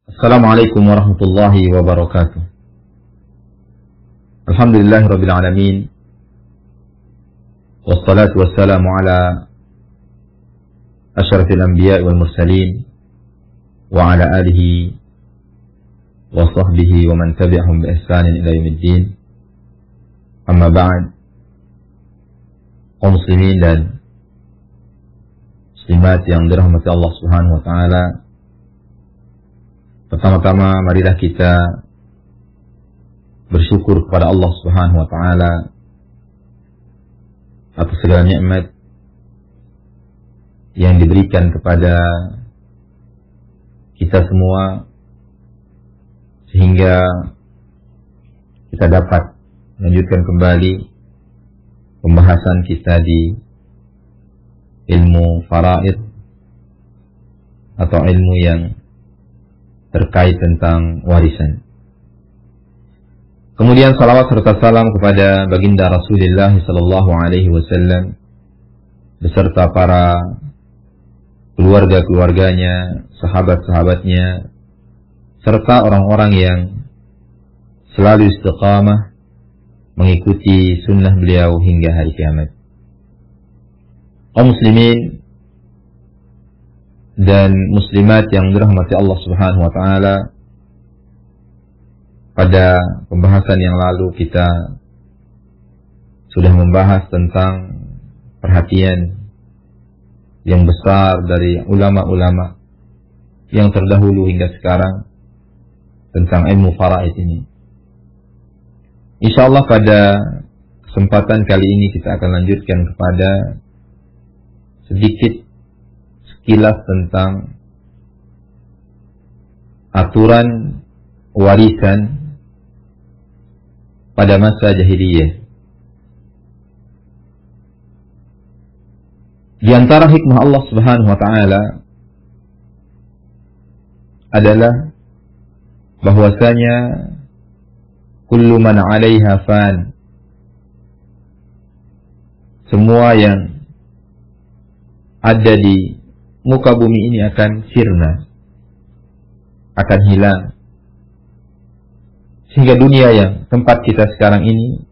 Assalamualaikum warahmatullahi wabarakatuh. Alhamdulillahirabbil alamin. Wassalatu wassalamu ala asyrafil anbiya'i wal mursalin wa ala alihi wa sahbihi wa man tabi'ahum bi ihsanin ila yaumiddin. Amma ba'd. Kaum muslimin dan muslimat yang dirahmati Allah Subhanahu wa taala, pertama-tama marilah kita bersyukur kepada Allah Subhanahu wa taala atas segala nikmat yang diberikan kepada kita semua sehingga kita dapat melanjutkan kembali pembahasan kita di ilmu faraid atau ilmu yang terkait tentang warisan. Kemudian salawat serta salam kepada baginda Rasulullah sallallahu alaihi wasallam beserta para keluarga-keluarganya, sahabat-sahabatnya, serta orang-orang yang selalu istiqamah mengikuti sunnah beliau hingga hari kiamat. Kaum muslimin dan muslimat yang dirahmati Allah Subhanahu wa taala, pada pembahasan yang lalu kita sudah membahas tentang perhatian yang besar dari ulama-ulama yang terdahulu hingga sekarang tentang ilmu faraid ini. Insyaallah pada kesempatan kali ini kita akan lanjutkan kepada sedikit sekilas tentang aturan warisan pada masa jahiliyah. Di antara hikmah Allah Subhanahu wa taala adalah bahwasanya kullu man 'alaiha fan, semua yang ada di muka bumi ini akan sirna, akan hilang. Sehingga dunia yang tempat kita sekarang ini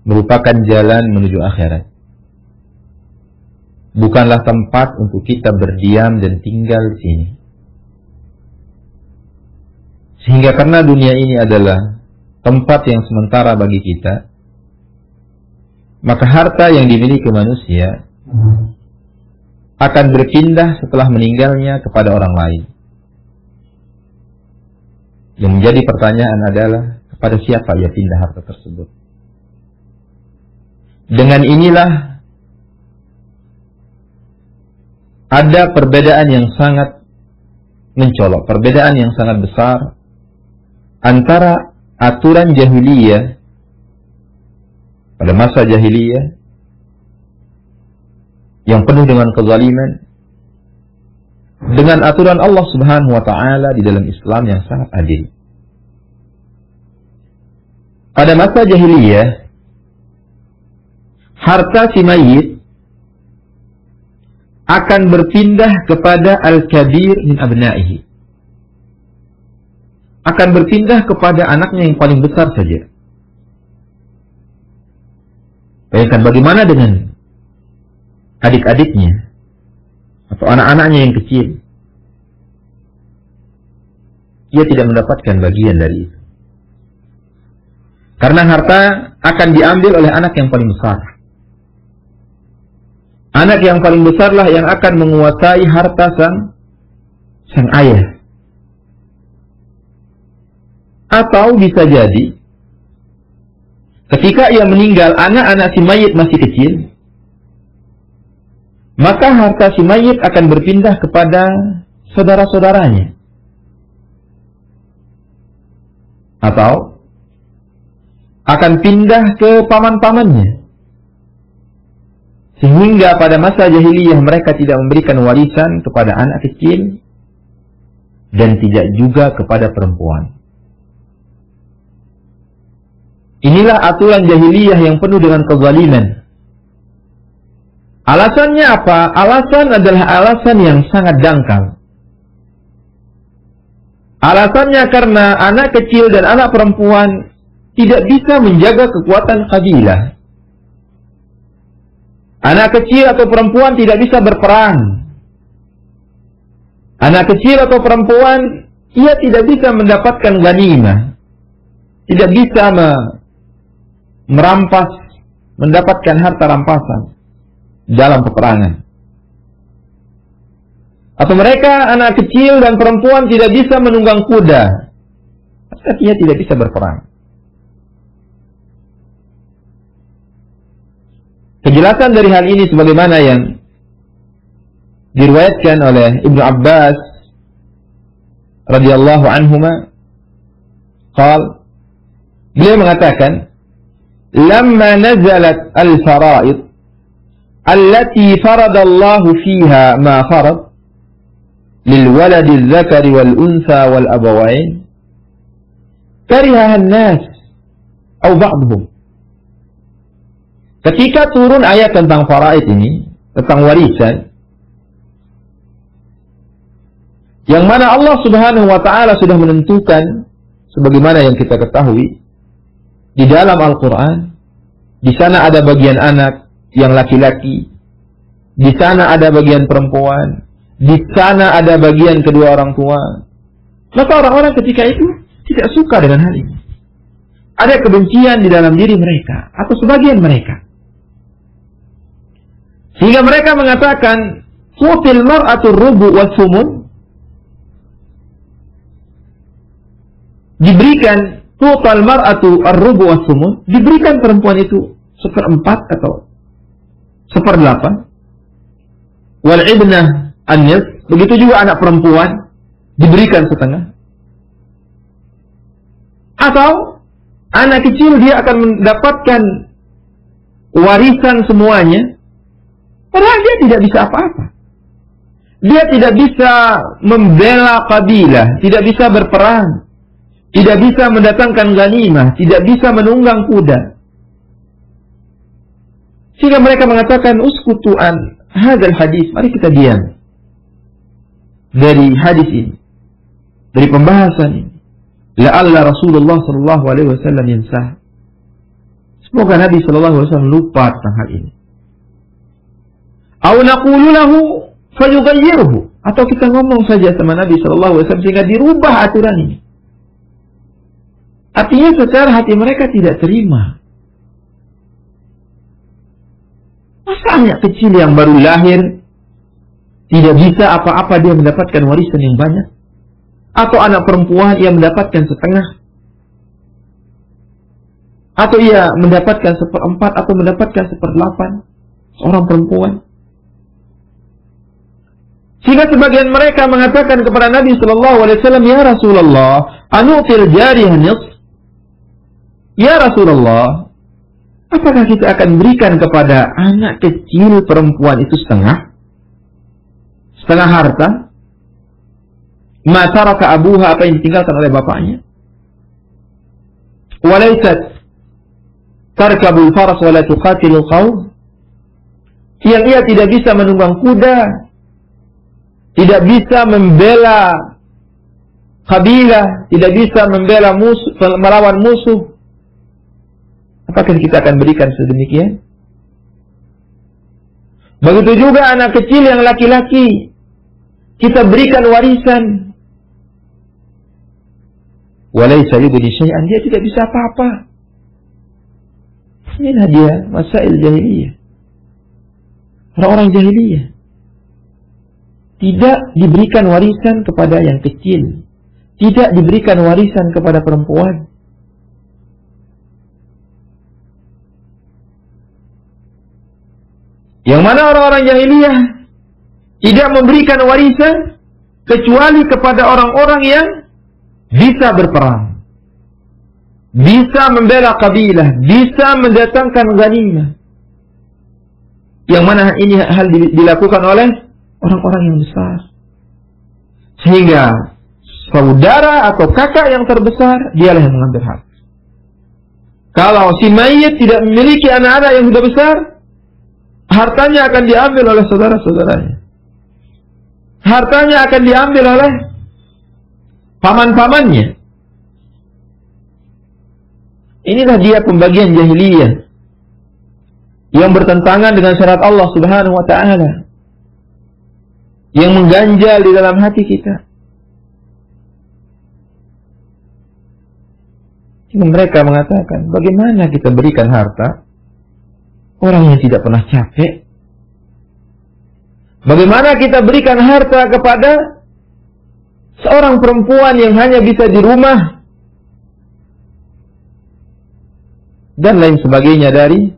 merupakan jalan menuju akhirat. Bukanlah tempat untuk kita berdiam dan tinggal di sini. Sehingga karena dunia ini adalah tempat yang sementara bagi kita, maka harta yang dimiliki manusia akan berpindah setelah meninggalnya kepada orang lain. Yang menjadi pertanyaan adalah kepada siapa ia pindah harta tersebut. Dengan inilah ada perbedaan yang sangat mencolok, perbedaan yang sangat besar antara aturan jahiliyah pada masa jahiliyah yang penuh dengan kezaliman dengan aturan Allah Subhanahu wa taala di dalam Islam yang sangat adil. Pada masa jahiliyah, harta si mayit akan berpindah kepada al-kabir min abnaihi. Akan berpindah kepada anaknya yang paling besar saja. Bayangkan bagaimana dengan adik-adiknya atau anak-anaknya yang kecil. Ia tidak mendapatkan bagian dari itu. Karena harta akan diambil oleh anak yang paling besar. Anak yang paling besarlah yang akan menguasai harta sang ayah. Atau bisa jadi ketika ia meninggal, anak-anak si mayit masih kecil, maka harta si mayit akan berpindah kepada saudara-saudaranya. Atau akan pindah ke paman-pamannya. Sehingga pada masa jahiliyah mereka tidak memberikan warisan kepada anak kecil dan tidak juga kepada perempuan. Inilah aturan jahiliyah yang penuh dengan kezaliman. Alasannya apa? Alasan adalah alasan yang sangat dangkal. Alasannya karena anak kecil dan anak perempuan tidak bisa menjaga kekuatan kabilah. Anak kecil atau perempuan tidak bisa berperang. Anak kecil atau perempuan, ia tidak bisa mendapatkan ghanimah. Tidak bisa merampas, mendapatkan harta rampasan dalam peperangan. Atau mereka, anak kecil dan perempuan tidak bisa menunggang kuda. Artinya tidak bisa berperang. Kejelasan dari hal ini sebagaimana yang diriwayatkan oleh Ibnu Abbas radhiyallahu anhuma, beliau mengatakan, "Lamma nazalat al-fara'id allati faradallahu fiha ma farad lil waladi adh-dhakari wal untha wal abawain karihaha an-nas aw ba'dhum." Ketika turun ayat tentang faraid ini, tentang warisan, yang mana Allah Subhanahu wa taala sudah menentukan sebagaimana yang kita ketahui di dalam Al-Qur'an, di sana ada bagian anak yang laki-laki, di sana ada bagian perempuan, di sana ada bagian kedua orang tua. Maka orang-orang ketika itu tidak suka dengan hal ini. Ada kebencian di dalam diri mereka atau sebagian mereka. Sehingga mereka mengatakan, "Qutil mar'atur rubu was sumun." Diberikan total mar'atu ar-rubu was sumun, diberikan perempuan itu 1/4 atau 1/8. Wal ibnah an-nis, begitu juga anak perempuan diberikan 1/2. Atau anak kecil dia akan mendapatkan warisan semuanya, padahal dia tidak bisa apa-apa. Dia tidak bisa membela kabilah, tidak bisa berperang, tidak bisa mendatangkan ghanimah, tidak bisa menunggang kuda. Sehingga mereka mengatakan, "Uskutu'an hadzal hadis." Mari kita diam dari hadis ini, dari pembahasan ini. La'alla Rasulullah sallallahu alaihi wasallam yansah. Semoga Nabi sallallahu alaihi wasallam lupa tentang hal ini. Aw naqulu lahu fayughayyirhu, atau kita ngomong saja sama Nabi sallallahu alaihi wasallam sehingga dirubah aturan ini. Artinya secara hati mereka tidak terima. Masa anak kecil yang baru lahir tidak bisa apa-apa dia mendapatkan warisan yang banyak? Atau anak perempuan yang mendapatkan 1/2? Atau ia mendapatkan 1/4 atau mendapatkan 1/8? Seorang perempuan. Sehingga sebagian mereka mengatakan kepada Nabi sallallahu alaihi wasallam, "Ya Rasulullah, anutil jariyah nisf?" Ya Rasulullah, apakah kita akan berikan kepada anak kecil perempuan itu setengah harta? Ma taraka abuha, apa yang ditinggalkan oleh bapaknya. Walaysat tarkabul faras wala tuqatilul qaum, yang ia tidak bisa menunggang kuda, tidak bisa membela kabilah, tidak bisa membela musuh, melawan musuh. Apakah kita akan berikan sedemikian? Begitu juga anak kecil yang laki-laki, kita berikan warisan. Walaysa yubni syai'an, dia tidak bisa apa-apa. Inilah dia masail jahiliyah. Orang-orang jahiliyah tidak diberikan warisan kepada yang kecil, tidak diberikan warisan kepada perempuan. Yang mana orang-orang jahiliyah tidak memberikan warisan kecuali kepada orang-orang yang bisa berperang, bisa membela kabilah, bisa mendatangkan ghanimah. Yang mana ini hal dilakukan oleh orang-orang yang besar. Sehingga saudara atau kakak yang terbesar, dialah yang mengambil hak. Kalau si mayit tidak memiliki anak-anak yang sudah besar, hartanya akan diambil oleh saudara-saudaranya. Hartanya akan diambil oleh paman-pamannya. Inilah dia pembagian jahiliyah yang bertentangan dengan syariat Allah Subhanahu wa taala, yang mengganjal di dalam hati kita. Mereka mengatakan, bagaimana kita berikan harta orang yang tidak pernah capek? Bagaimana kita berikan harta kepada seorang perempuan yang hanya bisa di rumah dan lain sebagainya dari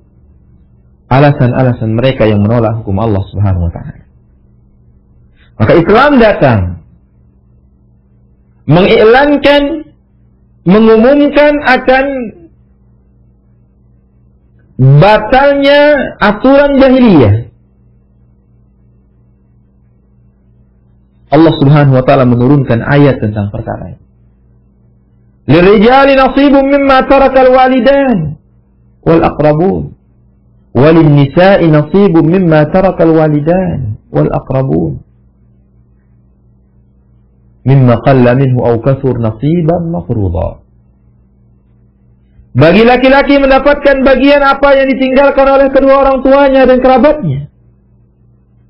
alasan-alasan mereka yang menolak hukum Allah Subhanahu wa taala. Maka Islam datang mengiklankan, mengumumkan akan batalnya aturan jahiliyah. Allah Subhanahu wa taala menurunkan ayat tentang perkara ini. Lirijali nasibun mimma tarakal walidan wal aqrabun walin nisa'i nasibun mimma tarakal walidan wal aqrabun mimma qalla minhu aw kathur nasiban mafruḍa. Bagi laki-laki mendapatkan bagian apa yang ditinggalkan oleh kedua orang tuanya dan kerabatnya.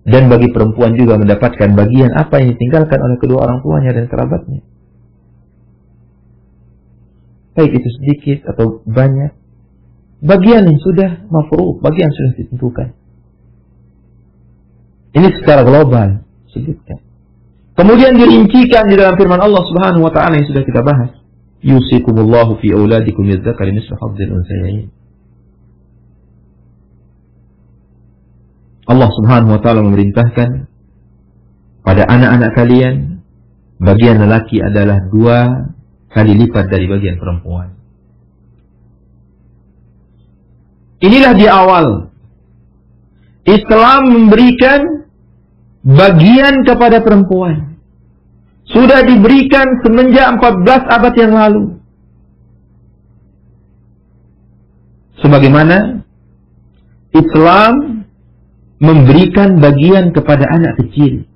Dan bagi perempuan juga mendapatkan bagian apa yang ditinggalkan oleh kedua orang tuanya dan kerabatnya. Baik itu sedikit atau banyak, bagian yang sudah mafruḍ, bagian sudah ditentukan. Ini secara global sebutkan. Kemudian dirincikan di dalam firman Allah Subhanahu wa taala yang sudah kita bahas. Yusikumullahu fi auladikum lidzakari mislu hadzil unsayyain. Allah Subhanahu wa taala memerintahkan pada anak-anak kalian, bagian lelaki adalah 2 kali lipat dari bagian perempuan. Inilah di awal Islam memberikan bagian kepada perempuan. Sudah diberikan semenjak 14 abad yang lalu. Sebagaimana Islam memberikan bagian kepada anak kecil,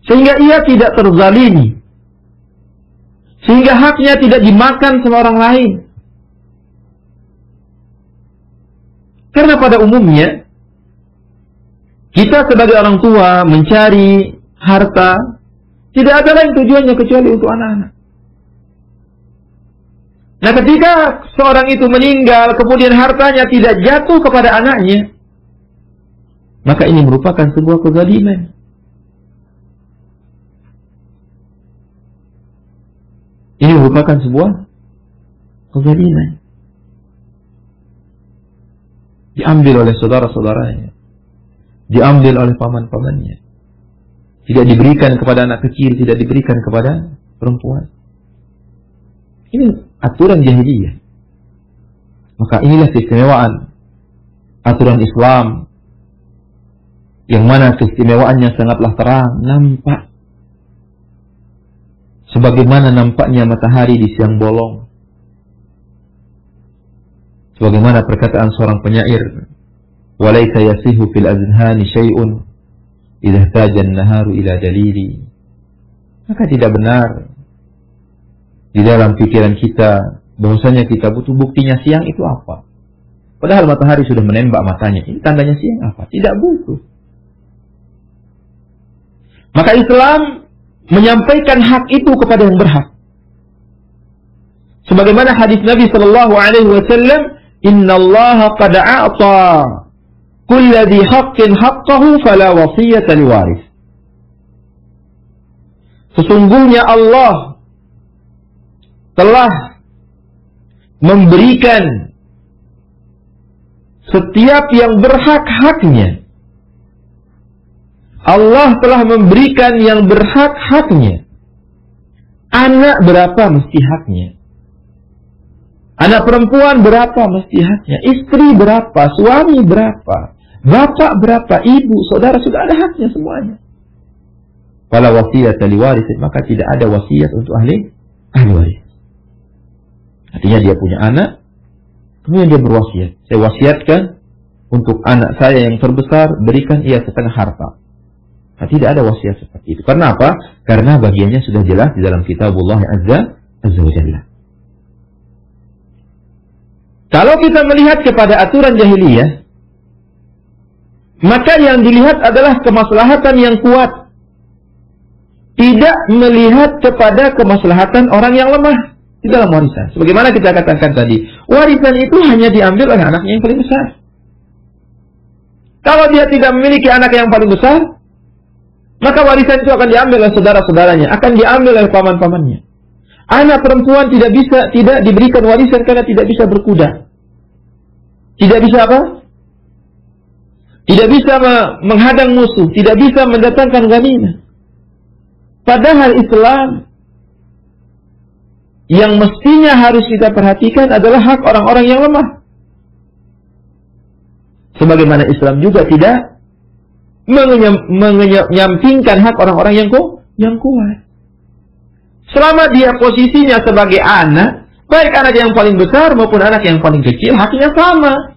sehingga ia tidak terzalimi, sehingga haknya tidak dimakan sama orang lain. Karena pada umumnya kita sebagai orang tua mencari harta tidak ada lain tujuannya kecuali untuk anak-anak. Nah, ketika seorang itu meninggal, kemudian hartanya tidak jatuh kepada anaknya, maka ini merupakan sebuah kezaliman. Ini merupakan sebuah kezaliman. Diambil oleh saudara-saudaranya, diambil oleh paman-pamannya, tidak diberikan kepada anak kecil, tidak diberikan kepada perempuan. Ini aturan jahiliyah. Maka inilah keistimewaan aturan Islam, yang mana keistimewaannya sangatlah terang, nampak sebagaimana nampaknya matahari di siang bolong. Sebagaimana perkataan seorang penyair, "Walaysa yasihu fil azhani syai'un idza ihtaja an-naharu ila dalili." Maka tidak benar di dalam pikiran kita bahwasanya kita butuh buktinya siang itu apa. Padahal matahari sudah menembak matanya. Ini tandanya siang apa? Tidak butuh. Maka Islam menyampaikan hak itu kepada yang berhak. Sebagaimana hadis Nabi sallallahu alaihi wasallam, "Innallaha qad a'ta kulli dhi haqqin haqqahu fala wasiyata liwaris." Sesungguhnya Allah telah memberikan setiap yang berhak haknya. Allah telah memberikan yang berhak haknya. Anak berapa mesti haknya? Anak perempuan berapa mesti haknya? Istri berapa? Suami berapa? Bapak berapa? Ibu, saudara, sudah ada haknya semuanya. Fala wasiyata liwaris, maka tidak ada wasiat untuk ahli waris. Artinya dia punya anak, kemudian dia berwasiat. Saya wasiatkan untuk anak saya yang terbesar, berikan ia setengah harta. Nah, tidak ada wasiat seperti itu. Karena apa? Karena bagiannya sudah jelas di dalam kitabullah azza wa jalla. Kalau kita melihat kepada aturan jahiliyah, maka yang dilihat adalah kemaslahatan yang kuat. Tidak melihat kepada kemaslahatan orang yang lemah di dalam warisan. Sebagaimana kita katakan tadi, warisan itu hanya diambil oleh anaknya yang paling besar. Kalau dia tidak memiliki anak yang paling besar, maka warisan itu akan diambil oleh saudara-saudaranya, akan diambil oleh paman-pamannya. Anak perempuan tidak diberikan warisan karena tidak bisa berkuda. Tidak bisa apa? Tidak bisa menghadang musuh, tidak bisa mendatangkan ghanimah. Padahal Islam yang mestinya harus kita perhatikan adalah hak orang-orang yang lemah. Sebagaimana Islam juga tidak menyampingkan hak orang-orang yang kuat. Selama dia posisinya sebagai anak, baik anak yang paling besar maupun anak yang paling kecil, haknya sama.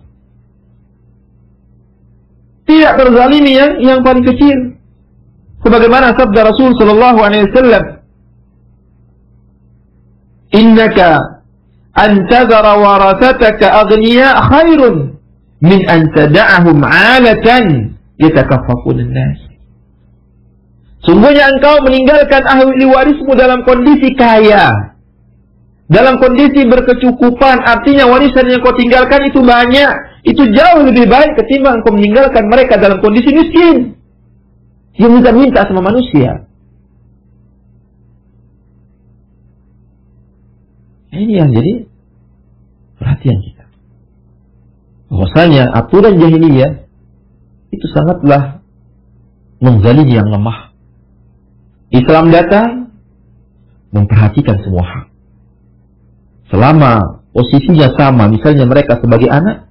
Tidak terzalimi yang paling kecil. Sebagaimana sabda Rasul sallallahu alaihi wasallam, "Innaka an tadhara warathataka aghniya khairun min an tad'ahum 'alatan yatakaffafun an-nas." Sungguhnya engkau meninggalkan ahli warismu dalam kondisi kaya, dalam kondisi berkecukupan, artinya warisan yang kau tinggalkan itu banyak, itu jauh lebih baik ketimbang engkau meninggalkan mereka dalam kondisi miskin, yang minta-minta sama manusia. Ini yang jadi perhatian kita. Bahwasanya aturan jahiliyah itu sangatlah menzalimi yang lemah. Islam datang memperhatikan semua hak. Selama posisinya sama, misalnya mereka sebagai anak,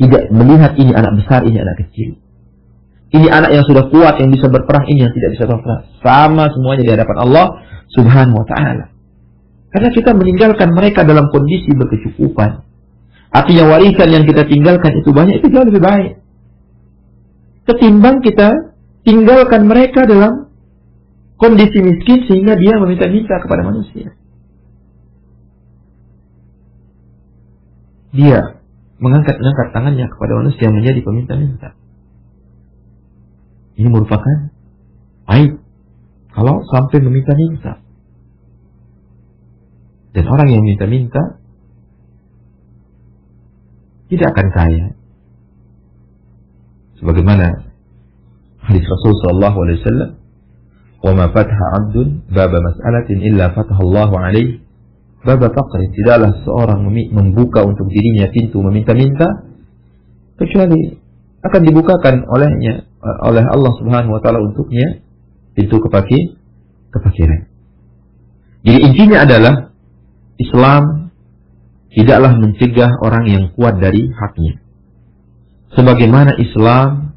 tidak melihat ini anak besar, ini anak kecil. Ini anak yang sudah kuat, yang bisa berperang, ini yang tidak bisa berperang. Sama semuanya di hadapan Allah Subhanahu wa ta'ala. Karena kita meninggalkan mereka dalam kondisi berkecukupan. Artinya warisan yang kita tinggalkan itu banyak, itu jauh lebih baik ketimbang kita tinggalkan mereka dalam kondisi miskin sehingga dia meminta-minta kepada manusia. Dia mengangkat tangannya kepada manusia menjadi peminta-minta. Ini merupakan aib kalau sampai meminta-minta. Dan orang yang minta-minta tidak akan kaya. Sebagaimana hadis Rasul sallallahu alaihi wasallam, "Wa ma fatha 'abdun baba mas'alatin illa fataha Allahu 'alaihi baba faqrin." Tidaklah seorang membuka untuk dirinya pintu meminta-minta kecuali akan dibukakan oleh Allah Subhanahu wa taala untuknya pintu kefakiran. Jadi intinya adalah Islam tidaklah mencegah orang yang kuat dari haknya. Sebagaimana Islam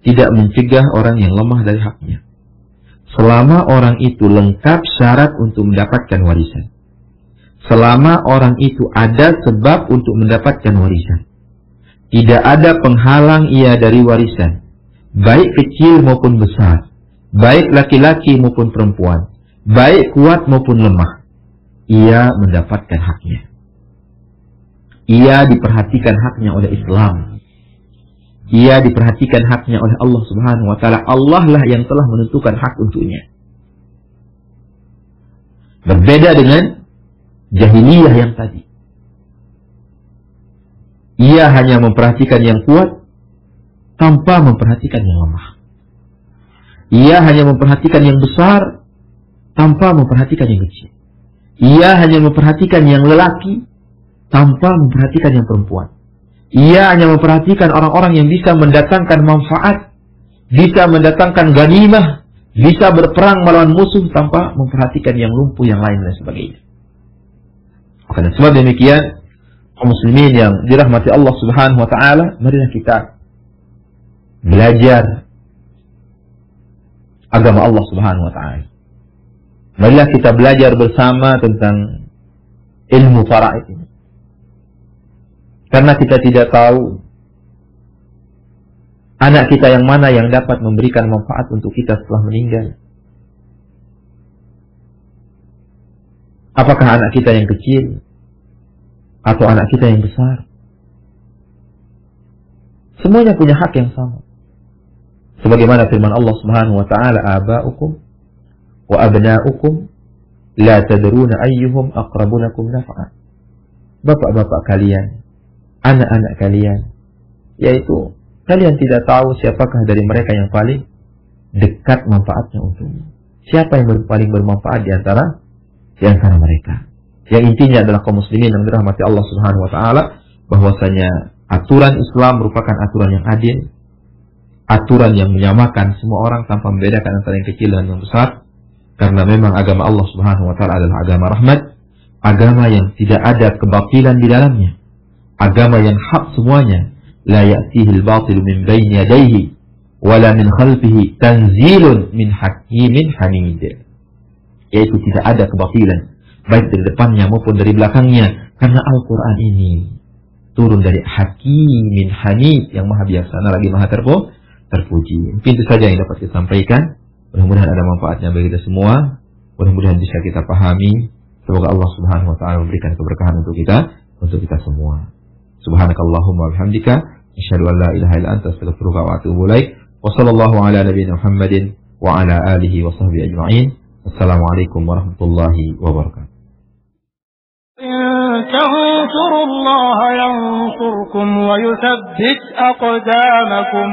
tidak mencegah orang yang lemah dari haknya. Selama orang itu lengkap syarat untuk mendapatkan warisan. Selama orang itu ada sebab untuk mendapatkan warisan. Tidak ada penghalang ia dari warisan. Baik kecil maupun besar. Baik laki-laki maupun perempuan. Baik kuat maupun lemah. Ia mendapatkan haknya. Ia diperhatikan haknya oleh Islam. Ia diperhatikan haknya oleh Allah Subhanahu wa ta'ala. Allah lah yang telah menentukan hak untuknya. Berbeda dengan jahiliyah yang tadi. Ia hanya memperhatikan yang kuat tanpa memperhatikan yang lemah. Ia hanya memperhatikan yang besar tanpa memperhatikan yang kecil. Ia hanya memperhatikan yang lelaki tanpa memperhatikan yang perempuan. Ia hanya memperhatikan orang-orang yang bisa mendatangkan manfaat, bisa mendatangkan ghanimah, bisa berperang melawan musuh tanpa memperhatikan yang lumpuh, yang lain dan sebagainya. Karena sebab demikian, kaum muslimin yang dirahmati Allah Subhanahu wa ta'ala, marilah kita belajar agama Allah Subhanahu wa ta'ala. Marilah kita belajar bersama tentang ilmu faraid ini. Karena kita tidak tahu Anak kita yang mana yang dapat memberikan manfaat untuk kita setelah meninggal? Apakah anak kita yang kecil atau anak kita yang besar? Semuanya punya hak yang sama. Sebagaimana firman Allah Subhanahu wa taala, "Aba'ukum wa abna'ukum la tadruna ayyuhum aqrabu lakum naf'a." Bapak-bapak kalian, anak-anak kalian, yaitu kalian tidak tahu siapakah dari mereka yang paling dekat manfaatnya untukmu. Siapa yang paling bermanfaat di antara mereka. Yang intinya adalah kaum muslimin yang dirahmati Allah Subhanahu wa taala, bahwasanya aturan Islam merupakan aturan yang adil, aturan yang menyamakan semua orang tanpa membedakan antara yang kecil dan yang besar, karena memang agama Allah Subhanahu wa taala adalah agama rahmat, agama yang tidak ada kebatilan di dalamnya, agama yang hak semuanya. La ya'tihi al-batilu min bayni yadayhi wala min khalfihi tanzilun min hakimin hamid. Yaitu tidak ada kebatilan baik dari depannya maupun dari belakangnya, karena Al-Quran ini turun dari Hakimin Hamid yang maha bijaksana lagi maha terpuji. Mungkin itu saja yang dapat kita sampaikan. Mudah-mudahan ada manfaatnya bagi kita semua. Mudah-mudahan bisa kita pahami. Semoga Allah Subhanahu wa taala memberikan keberkahan untuk kita semua. Subhanakallahumma wa bihamdika asyhadu an la ilaha illa anta astaghfiruka wa atubu ilaik. Wa sallallahu ala nabiyyina Muhammadin wa ala alihi wa sahbihi ajma'in. Assalamualaikum warahmatullahi wabarakatuh. إن تنصروا الله ينصركم ويثبت أقدامكم